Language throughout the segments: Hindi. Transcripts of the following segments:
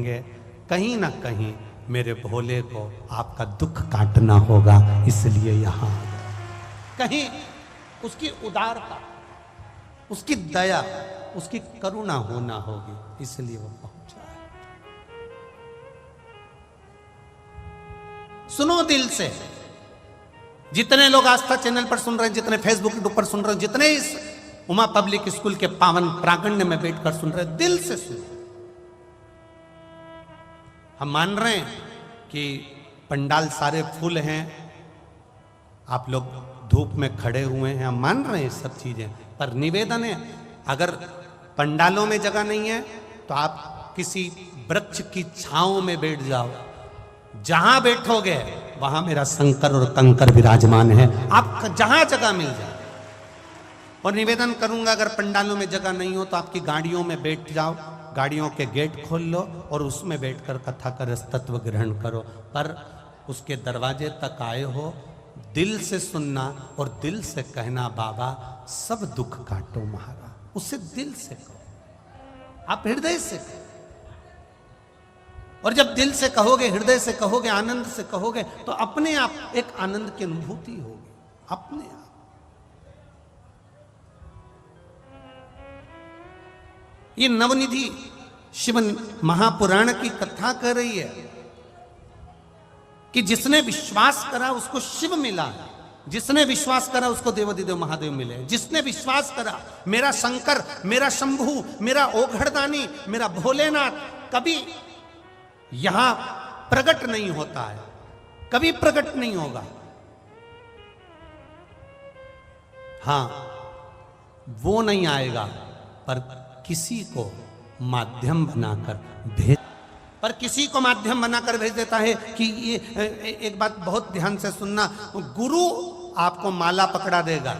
देखेंगे, कहीं ना कहीं मेरे भोले को आपका दुख काटना होगा, इसलिए यहां आ गए। कहीं उसकी उदारता, उसकी दया, उसकी करुणा होना होगी, इसलिए वो पहुंचा है। सुनो दिल से, जितने लोग आस्था चैनल पर सुन रहे हैं, जितने फेसबुक पर सुन रहे हैं, जितने इस उमा पब्लिक स्कूल के पावन प्रांगण में बैठकर सुन रहे हैं, दिल से सुन। हम मान रहे हैं कि पंडाल सारे फूल हैं, आप लोग धूप में खड़े हुए हैं, हम मान रहे हैं सब चीजें, पर निवेदन है, अगर पंडालों में जगह नहीं है तो आप किसी वृक्ष की छांव में बैठ जाओ, जहां बैठोगे वहां मेरा शंकर और कंकर विराजमान है, आप जहां जगह मिल जाए। और निवेदन करूंगा, अगर पंडालों में जगह नहीं हो तो आपकी गाड़ियों में बैठ जाओ, गाड़ियों के गेट खोल लो और उसमें बैठकर कथा का रस तत्व ग्रहण करो, पर उसके दरवाजे तक आए हो, दिल से सुनना और दिल से कहना, बाबा सब दुख काटो महाराज, उसे दिल से कहो, आप हृदय से कहो। और जब दिल से कहोगे, हृदय से कहोगे, आनंद से कहोगे, तो अपने आप एक आनंद की अनुभूति होगी, अपने आप। ये नवनिधि शिव महापुराण की कथा कर रही है कि जिसने विश्वास करा उसको शिव मिला, जिसने विश्वास करा उसको देवाधिदेव महादेव मिले, जिसने विश्वास करा मेरा शंकर, मेरा शंभू, मेरा ओघड़दानी, मेरा भोलेनाथ कभी यहां प्रकट नहीं होता है, कभी प्रकट नहीं होगा। हां, वो नहीं आएगा, पर किसी को माध्यम बनाकर भेज, पर किसी को माध्यम बनाकर भेज देता है। कि ये एक बात बहुत ध्यान से सुनना, गुरु आपको माला पकड़ा देगा,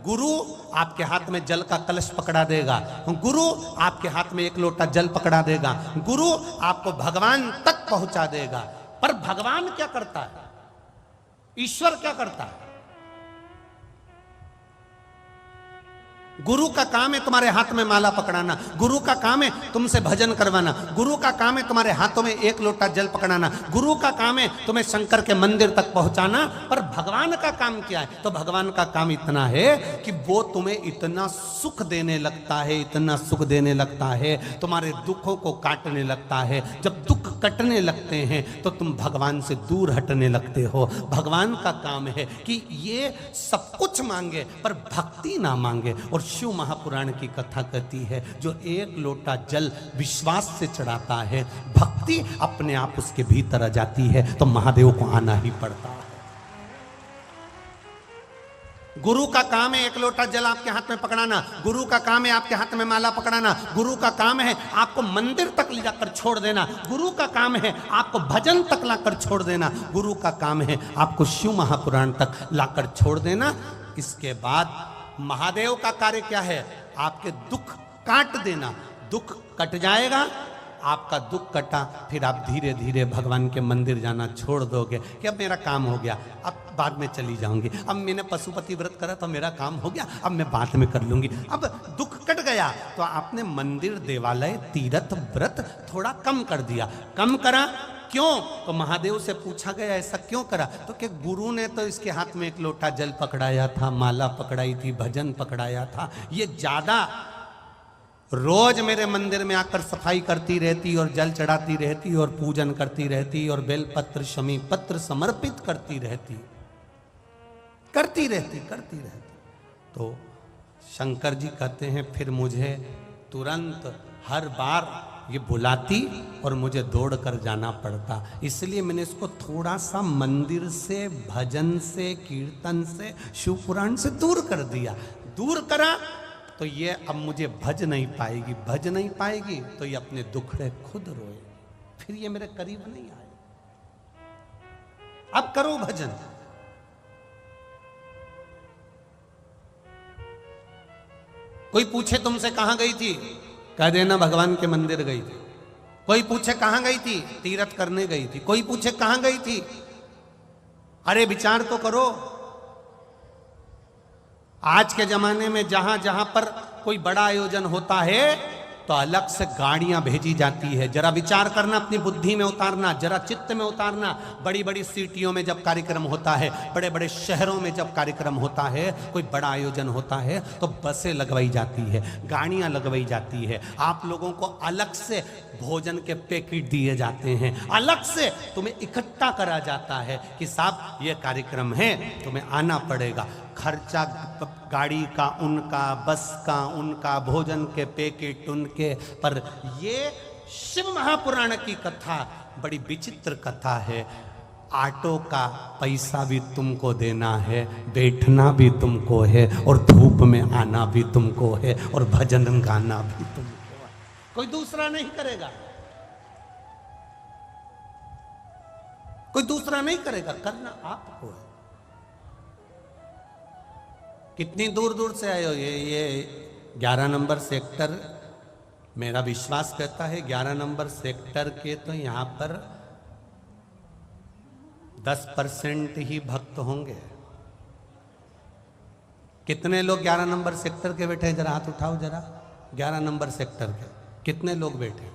गुरु आपके हाथ में जल का कलश पकड़ा देगा, गुरु आपके हाथ में एक लोटा जल पकड़ा देगा, गुरु आपको भगवान तक पहुंचा देगा। पर भगवान क्या करता है, ईश्वर क्या करता है? गुरु का काम है तुम्हारे हाथ में माला पकड़ाना, गुरु का काम है तुमसे भजन करवाना, गुरु का काम है तुम्हारे हाथों में एक लोटा जल पकड़ाना, गुरु का काम है तुम्हें शंकर के मंदिर तक पहुंचाना। पर भगवान का काम क्या है? तो भगवान का काम इतना है कि वो तुम्हें इतना सुख देने लगता है, इतना सुख देने लगता है, तुम्हारे दुखों को काटने लगता है। जब दुख कटने लगते हैं तो तुम भगवान से दूर हटने लगते हो। भगवान का काम है कि ये सब कुछ मांगे पर भक्ति ना मांगे। और शिव महापुराण की कथा कहती है, जो एक लोटा जल विश्वास से चढ़ाता है, भक्ति अपने आप उसके भीतर आ जाती है, तो महादेव को आना ही पड़ता है। गुरु का काम है एक लोटा जल आपके हाथ में पकड़ाना, गुरु का काम है आपके हाथ में माला पकड़ाना, गुरु का काम है आपको मंदिर तक ले जाकर छोड़ देना, गुरु का काम है आपको भजन तक लाकर छोड़ देना, गुरु का काम है आपको शिव महापुराण तक लाकर छोड़ देना। इसके बाद महादेव का कार्य क्या है? आपके दुख काट देना। दुख कट जाएगा, आपका दुख कटा, फिर आप धीरे धीरे भगवान के मंदिर जाना छोड़ दोगे कि अब मेरा काम हो गया, अब बाद में चली जाऊंगी, अब मैंने पशुपति व्रत करा तो मेरा काम हो गया, अब मैं बाद में कर लूंगी। अब दुख कट गया तो आपने मंदिर, देवालय, तीर्थ, व्रत थोड़ा कम कर दिया। कम करा क्यों? तो महादेव से पूछा गया ऐसा क्यों करा? तो कि गुरु ने तो इसके हाथ में एक लोटा जल पकड़ाया था, माला पकड़ाई थी, भजन पकड़ाया था, ये ज्यादा रोज मेरे मंदिर में आकर सफाई करती रहती और जल चढ़ाती रहती और पूजन करती रहती और बेलपत्र शमी पत्र समर्पित करती रहती। तो शंकर जी कहते हैं फिर मुझे तुरंत हर बार ये बुलाती और मुझे दौड़ कर जाना पड़ता, इसलिए मैंने इसको थोड़ा सा मंदिर से, भजन से, कीर्तन से, शिव पुराण से दूर कर दिया। दूर करा तो ये अब मुझे भज नहीं पाएगी, भज नहीं पाएगी तो ये अपने दुखड़े खुद रोए, फिर ये मेरे करीब नहीं आए। अब करो भजन। कोई पूछे तुमसे कहां गई थी, कह देना भगवान के मंदिर गई थी। कोई पूछे कहां गई थी, तीर्थ करने गई थी। कोई पूछे कहां गई थी, अरे विचार तो करो। आज के जमाने में जहां जहां पर कोई बड़ा आयोजन होता है तो अलग से गाड़ियां भेजी जाती है। जरा विचार करना, अपनी बुद्धि में उतारना, जरा चित्त में उतारना। बड़ी बड़ी सिटियों में जब कार्यक्रम होता है, बड़े बड़े शहरों में जब कार्यक्रम होता है, कोई बड़ा आयोजन होता है, तो बसें लगवाई जाती है, गाड़ियां लगवाई जाती है। आप लोगों को अलग से भोजन के पैकेट दिए जाते हैं, अलग से तुम्हें इकट्ठा करा जाता है कि साहब ये कार्यक्रम है, तुम्हें आना पड़ेगा। खर्चा गाड़ी का उनका, बस का उनका, भोजन के पैकेट उनके। पर ये शिव महापुराण की कथा बड़ी विचित्र कथा है। ऑटो का पैसा भी तुमको देना है, बैठना भी तुमको है, और धूप में आना भी तुमको है, और भजन गाना भी तुमको है। कोई दूसरा नहीं करेगा, कोई दूसरा नहीं करेगा, करना आपको है। कितनी दूर दूर से आए हो। ये 11 नंबर सेक्टर, मेरा विश्वास कहता है 11 नंबर सेक्टर के तो यहाँ पर 10% ही भक्त होंगे। कितने लोग 11 नंबर सेक्टर के बैठे हैं? जरा हाथ उठाओ जरा। 11 नंबर सेक्टर के कितने लोग बैठे?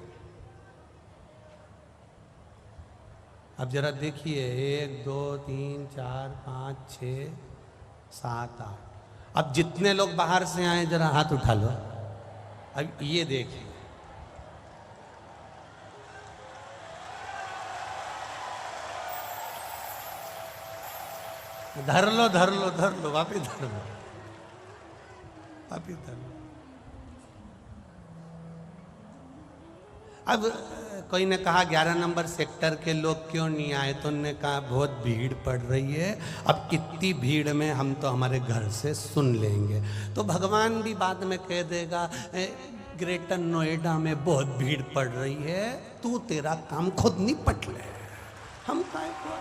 अब जरा देखिए, 1 2 3 4 5 6 7 8। अब जितने लोग बाहर से आए जरा हाथ उठा लो। अब ये देखिए, धर लो धर लो धर लो, वापिस धर लो, वापिस धर लो। अब कोई ने कहा 11 नंबर सेक्टर के लोग क्यों नहीं आए? तो उन्होंने कहा बहुत भीड़ पड़ रही है। अब इतनी भीड़ में हम तो हमारे घर से सुन लेंगे। तो भगवान भी बाद में कह देगा ग्रेटर नोएडा में बहुत भीड़ पड़ रही है, तू तेरा काम खुद निपट ले, हम काहे को?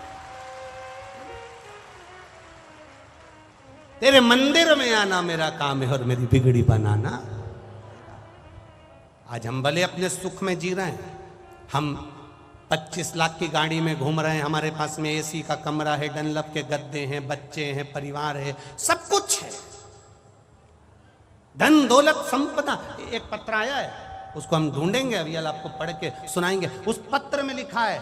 तेरे मंदिर में आना मेरा काम है और मेरी बिगड़ी बनाना। आज हम भले अपने सुख में जी रहे हैं, हम 25 लाख की गाड़ी में घूम रहे हैं, हमारे पास में एसी का कमरा है, डनलप के गद्दे हैं, बच्चे हैं, परिवार है, सब कुछ है, धन दौलत संपदा। एक पत्र आया है, उसको हम ढूंढेंगे, अभी आपको पढ़ के सुनाएंगे। उस पत्र में लिखा है,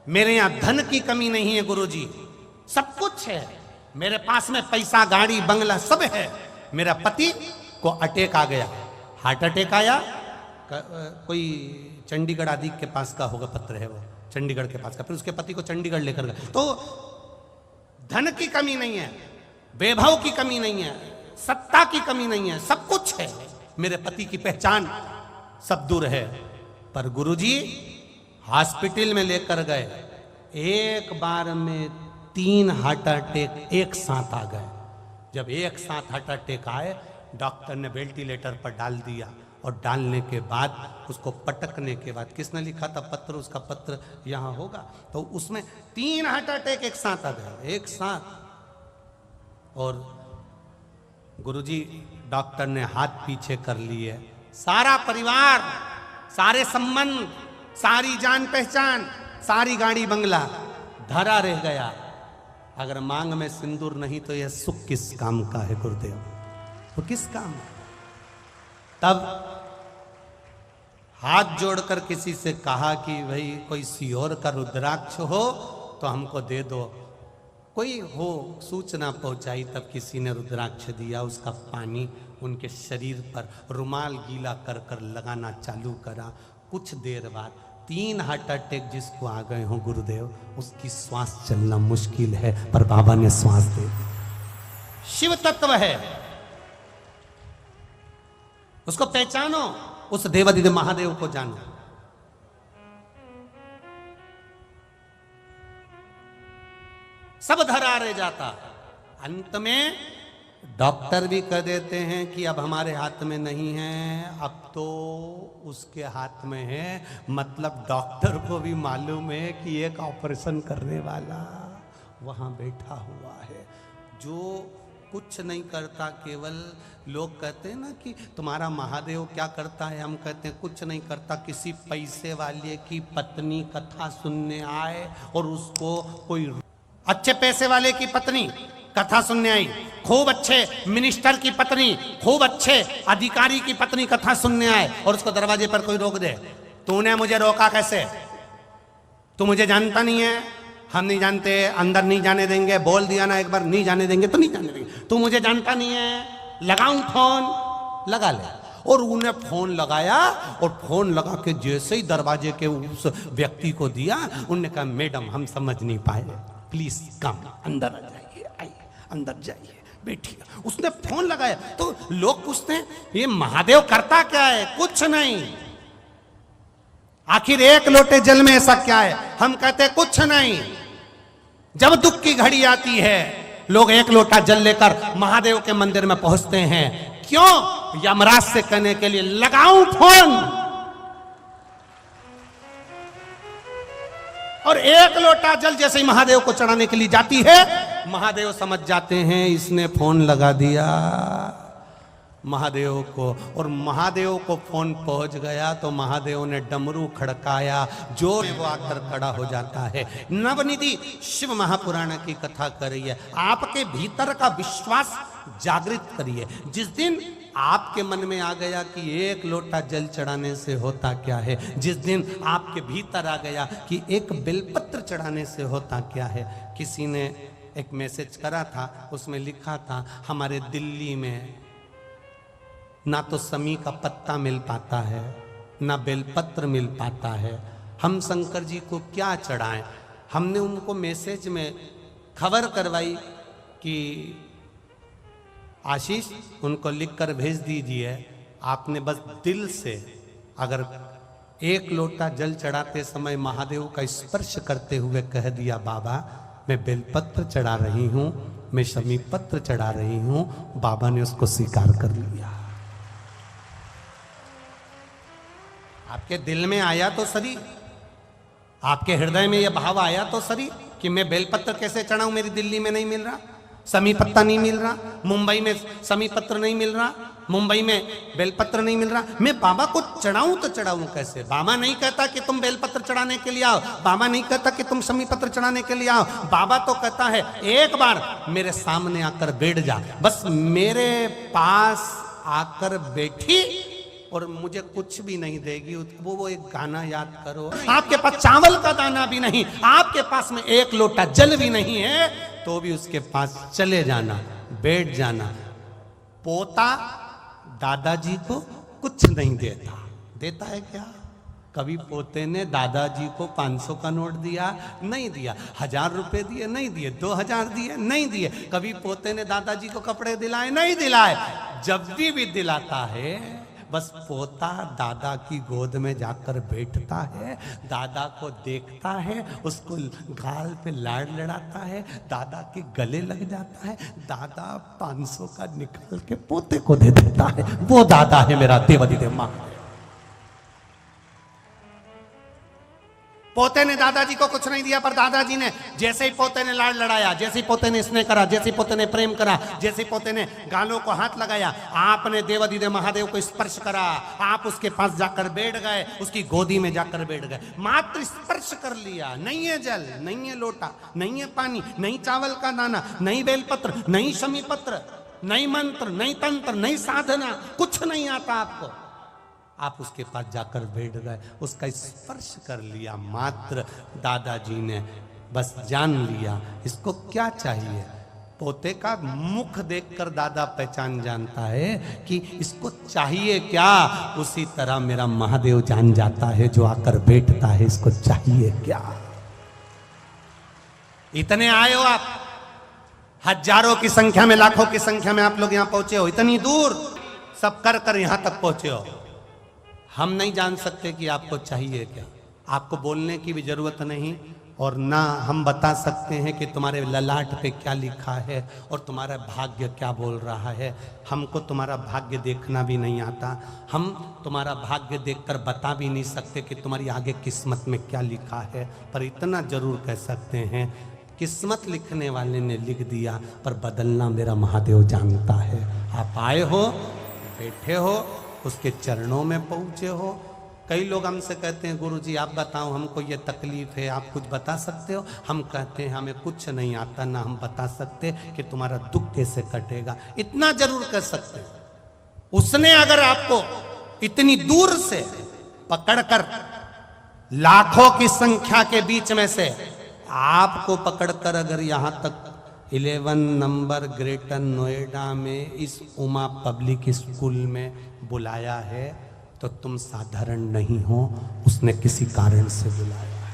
मेरे यहां धन की कमी नहीं है गुरुजी, सब कुछ है, मेरे पास में पैसा, गाड़ी, बंगला सब है। मेरा पति को अटैक आ गया, हार्ट अटैक आया, कोई चंडीगढ़ आदि के पास का होगा पत्र है वो, चंडीगढ़ के पास का। फिर उसके पति को चंडीगढ़ लेकर गए। तो धन की कमी नहीं है, वैभव की कमी नहीं है, सत्ता की कमी नहीं है, सब कुछ है। मेरे पति की पहचान सब दूर है। पर गुरुजी हॉस्पिटल में लेकर गए, एक बार में 3 हार्ट अटैक एक साथ आ गए। जब एक साथ हार्ट अटैक आए, डॉक्टर ने वेंटिलेटर पर डाल दिया, और डालने के बाद उसको पटकने के बाद, किसने लिखा था पत्र, उसका पत्र यहाँ होगा, तो उसमें 3 हार्ट अटैक एक साथ आ गए, एक साथ। और गुरुजी डॉक्टर ने हाथ पीछे कर लिए, सारा परिवार, सारे संबंध, सारी जान पहचान, सारी गाड़ी बंगला धरा रह गया। अगर मांग में सिंदूर नहीं तो यह सुख किस काम का है गुरुदेव? तो किस काम? तब हाथ जोड़कर किसी से कहा कि भाई कोई सियोर का रुद्राक्ष हो तो हमको दे दो। कोई हो सूचना पहुंचाई, तब किसी ने रुद्राक्ष दिया, उसका पानी उनके शरीर पर रुमाल गीला कर कर लगाना चालू करा। कुछ देर बाद 3 हार्ट अटैक जिसको आ गए हो गुरुदेव, उसकी श्वास चलना मुश्किल है, पर बाबा ने श्वास दे दी। शिव तत्व है, उसको पहचानो, उस देवादिदेव महादेव को जानो। सब धरा रह जाता। अंत में डॉक्टर भी कह देते हैं कि अब हमारे हाथ में नहीं है, अब तो उसके हाथ में है। मतलब डॉक्टर को भी मालूम है कि एक ऑपरेशन करने वाला वहां बैठा हुआ है जो कुछ नहीं करता। केवल लोग कहते हैं ना कि तुम्हारा महादेव क्या करता है, हम कहते हैं कुछ नहीं करता। किसी पैसे वाले की पत्नी कथा सुनने आए और उसको कोई अच्छे पैसे वाले की पत्नी कथा सुनने आई, खूब अच्छे मिनिस्टर की पत्नी, खूब अच्छे अधिकारी की पत्नी कथा सुनने आए और उसको दरवाजे पर कोई रोक दे। तूने मुझे रोका कैसे? तू मुझे जानता नहीं है? हम नहीं जानते, अंदर नहीं जाने देंगे। बोल दिया ना एक बार, नहीं जाने देंगे तो नहीं जाने देंगे। तू मुझे जानता नहीं है, लगाऊं फोन? लगा ले। और उन्हें फोन लगाया और फोन लगा के जैसे ही दरवाजे के उस व्यक्ति को दिया, उन्होंने कहा मैडम हम समझ नहीं पाए, प्लीज कम, अंदर आ जाइए, आइए अंदर जाइए, बैठिए। उसने फोन लगाया तो लोग पूछते हैं ये महादेव करता क्या है? कुछ नहीं। आखिर एक लोटे जल में ऐसा क्या है? हम कहते हैं कुछ नहीं। जब दुख की घड़ी आती है लोग एक लोटा जल लेकर महादेव के मंदिर में पहुंचते हैं। क्यों? यमराज से कहने के लिए लगाऊं फोन। और एक लोटा जल जैसे ही महादेव को चढ़ाने के लिए जाती है, महादेव समझ जाते हैं इसने फोन लगा दिया महादेव को। और महादेव को फोन पहुंच गया तो महादेव ने डमरू खड़काया, जो वो आकर खड़ा हो जाता है। नवनिधि शिव महापुराण की कथा कर रही है। आपके भीतर का विश्वास जागृत करिए। जिस दिन आपके मन में आ गया कि एक लोटा जल चढ़ाने से होता क्या है, जिस दिन आपके भीतर आ गया कि एक बेलपत्र चढ़ाने से होता क्या है। किसी ने एक मैसेज करा था, उसमें लिखा था हमारे दिल्ली में ना तो समी का पत्ता मिल पाता है, ना बेलपत्र मिल पाता है, हम शंकर जी को क्या चढ़ाएं। हमने उनको मैसेज में खबर करवाई कि आशीष उनको लिखकर भेज दीजिए। आपने बस दिल से अगर एक लोटा जल चढ़ाते समय महादेव का स्पर्श करते हुए कह दिया बाबा मैं बेलपत्र चढ़ा रही हूं, मैं शमी पत्र चढ़ा रही हूं, बाबा ने उसको स्वीकार कर लिया। आपके दिल में आया तो सही, आपके हृदय में यह भाव आया तो सही कि मैं बेलपत्र कैसे चढ़ाऊं, मेरी दिल्ली में नहीं मिल रहा, समी पत्ता नहीं मिल रहा, मुंबई में समी पत्र नहीं मिल रहा, मुंबई में बेलपत्र नहीं मिल रहा, मैं बाबा को चढ़ाऊं तो चढ़ाऊं कैसे? बाबा नहीं कहता कि तुम बेलपत्र चढ़ाने के लिए आओ, बाबा नहीं कहता कि तुम समी पत्र चढ़ाने के लिए आओ। बाबा तो कहता है एक बार मेरे सामने आकर बैठ जा, बस मेरे पास आकर बैठी और मुझे कुछ भी नहीं देगी, वो एक गाना याद करो। आपके पास चावल का दाना भी नहीं, आपके पास में एक लोटा जल भी नहीं है, तो भी उसके पास चले जाना, बैठ जाना। पोता दादाजी को कुछ नहीं देता, देता है क्या? कभी पोते ने दादाजी को 500 का नोट दिया? नहीं दिया। 1000 रुपए दिए? नहीं दिए। 2000 दिए? नहीं दिए। कभी पोते ने दादाजी को कपड़े दिलाए? नहीं दिलाए। जब भी दिलाता है बस पोता दादा की गोद में जाकर बैठता है, दादा को देखता है, उसको गाल पे लाड़ लड़ाता है, दादा के गले लग जाता है, दादा 500 का निकाल के पोते को दे देता है। वो दादा है मेरा देवाधिदेव मां। पोते ने दादाजी को कुछ नहीं दिया, पर दादाजी ने जैसे ही पोते ने लाड़ लड़ाया, जैसे ही पोते ने स्नेह करा, जैसे ही पोते ने प्रेम करा, जैसे ही पोते ने गालों को हाथ लगाया, आपने देवाधिदेव महादेव को स्पर्श करा, आप उसके पास जाकर बैठ गए, उसकी गोदी में जाकर बैठ गए, मात्र स्पर्श कर लिया। नहीं है जल, नहीं है लोटा, नहीं है पानी, नहीं चावल का दाना, नहीं बेलपत्र, नहीं शमी पत्र, नहीं मंत्र, नहीं तंत्र, नहीं साधना, कुछ नहीं आता आपको। आप उसके पास जाकर बैठ गए, उसका स्पर्श कर लिया मात्र। दादाजी ने बस जान लिया इसको क्या चाहिए। पोते का मुख देखकर दादा पहचान जानता है कि इसको चाहिए क्या। उसी तरह मेरा महादेव जान जाता है जो आकर बैठता है इसको चाहिए क्या। इतने आए हो आप, हजारों की संख्या में, लाखों की संख्या में आप लोग यहां पहुंचे हो, इतनी दूर सब कर कर यहां तक पहुंचे हो। हम नहीं जान सकते कि आपको चाहिए क्या। आपको बोलने की भी जरूरत नहीं, और ना हम बता सकते हैं कि तुम्हारे ललाट पे क्या लिखा है और तुम्हारा भाग्य क्या बोल रहा है। हमको तुम्हारा भाग्य देखना भी नहीं आता, हम तुम्हारा भाग्य देखकर बता भी नहीं सकते कि तुम्हारी आगे किस्मत में क्या लिखा है। पर इतना जरूर कह सकते हैं किस्मत लिखने वाले ने लिख दिया, पर बदलना मेरा महादेव जानता है। आप आए हो, बैठे हो, उसके चरणों में पहुंचे हो, कई लोग हमसे कहते हैं गुरुजी आप बताओ हमको ये तकलीफ है, आप कुछ बता सकते हो? हम कहते हैं हमें कुछ नहीं आता, ना हम बता सकते कि तुम्हारा दुख कैसे कटेगा। इतना जरूर कह सकते, उसने अगर आपको इतनी दूर से पकड़कर लाखों की संख्या के बीच में से आपको पकड़कर अगर यहां तक 11 नंबर ग्रेटर नोएडा में इस उमा पब्लिक स्कूल में बुलाया है तो तुम साधारण नहीं हो, उसने किसी कारण से बुलाया है,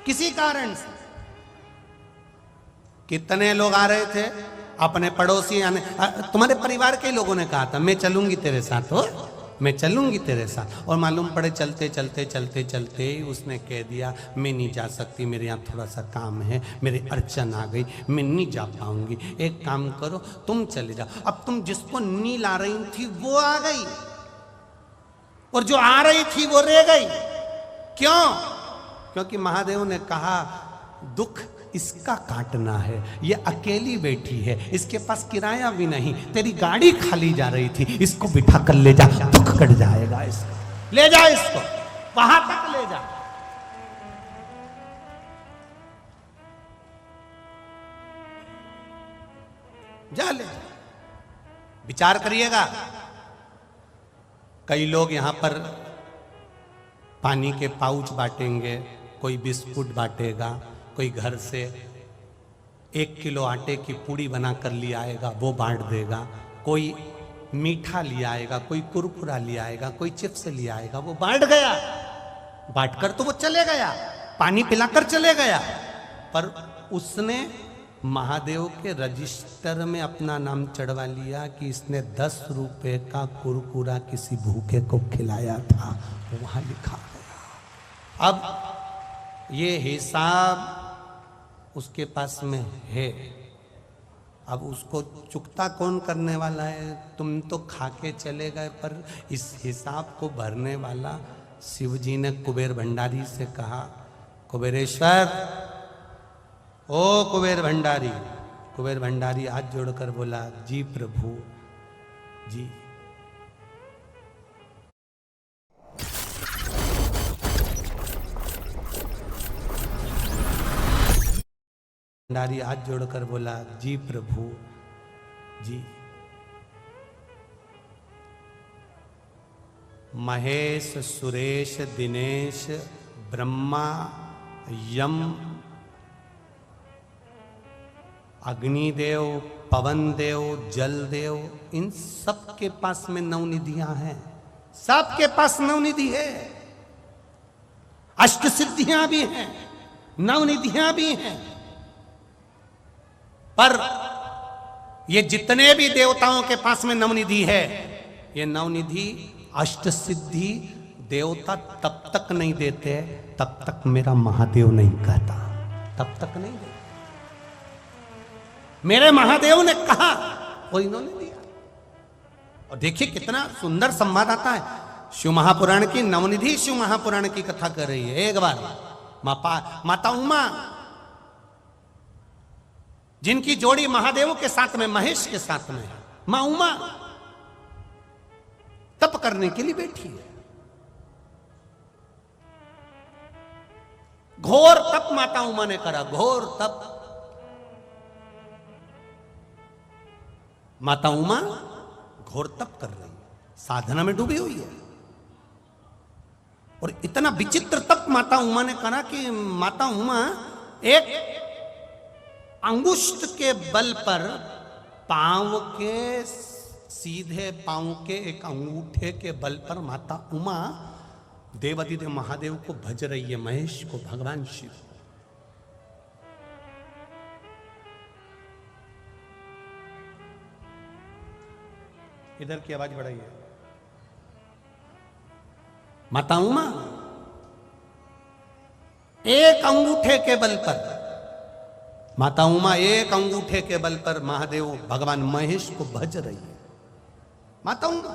किसी कारण से। कितने लोग आ रहे थे अपने पड़ोसी आने, तुम्हारे परिवार के लोगों ने कहा था मैं चलूंगी तेरे साथ, हो मैं चलूंगी तेरे साथ, और मालूम पड़े चलते चलते चलते चलते उसने कह दिया मैं नहीं जा सकती, मेरे यहाँ थोड़ा सा काम है, मेरी अड़चन आ गई, मैं नहीं जा पाऊंगी, एक काम करो तुम चले जाओ। अब तुम जिसको नील आ रही थी वो आ गई और जो आ रही थी वो रह गई। क्यों? क्योंकि महादेव ने कहा दुख इसका काटना है, ये अकेली बैठी है, इसके पास किराया भी नहीं, तेरी गाड़ी खाली जा रही थी, इसको बिठा कर ले जा, दुख कट जाएगा, इसको ले जा, इसको वहां तक ले जा। जा ले जा। विचार करिएगा, कई लोग यहां पर पानी के पाउच बांटेंगे, कोई बिस्कुट बांटेगा, कोई घर से 1 किलो आटे की पूड़ी बनाकर ले आएगा वो बांट देगा, कोई मीठा ले आएगा, कोई कुरकुरा ले आएगा, कोई चिप्स ले आएगा, वो बांट गया, बांटकर तो वो चले गया, पानी पिलाकर चले गया, पर उसने महादेव के रजिस्टर में अपना नाम चढ़वा लिया कि इसने 10 रुपए का कुरकुरा किसी भूखे को खिलाया था, वहां लिखा गया। अब ये हिसाब उसके पास में है, अब उसको चुकता कौन करने वाला है? तुम तो खा के चले गए, पर इस हिसाब को भरने वाला शिव जी ने कुबेर भंडारी से कहा, कुबेरेश्वर, ओ कुबेर भंडारी। कुबेर भंडारी हाथ जोड़कर बोला, जी प्रभु जी। भंडारी हाथ जोड़कर बोला, जी प्रभु जी। महेश, सुरेश, दिनेश, ब्रह्मा, यम, अग्निदेव, पवन देव, जल देव, इन सब के पास में नवनिधियां हैं, सबके पास नवनिधि है, अष्ट सिद्धियां भी हैं, नवनिधियां भी हैं। पर ये जितने भी देवताओं के पास में नवनिधि है, ये नवनिधि अष्ट सिद्धि देवता तब तक नहीं देते तब तक मेरा महादेव नहीं कहता, तब तक नहीं देते। मेरे महादेव ने कहा वो इन्होंने दिया। और देखिए कितना सुंदर संवाद आता है। शिव महापुराण की नवनिधि शिव महापुराण की कथा कर रही है। एक बार माता उमा, जिनकी जोड़ी महादेव के साथ में महेश के साथ में है, मां उमा तप करने के लिए बैठी है। घोर तप माता उमा ने करा, घोर तप। माता उमा घोर तप कर रही है, साधना में डूबी हुई है। और इतना विचित्र तप माता उमा ने करा कि माता उमा एक अंगुष्ठ के बल पर, पांव के सीधे पांव के एक अंगूठे के बल पर माता उमा देवाधिदेव महादेव को भज रही है, महेश को, भगवान शिव। इधर की आवाज बढ़ाइए। माता उमा एक अंगूठे के बल पर, माता उमा एक अंगूठे के बल पर महादेव भगवान महेश को भज रही है। माता उमा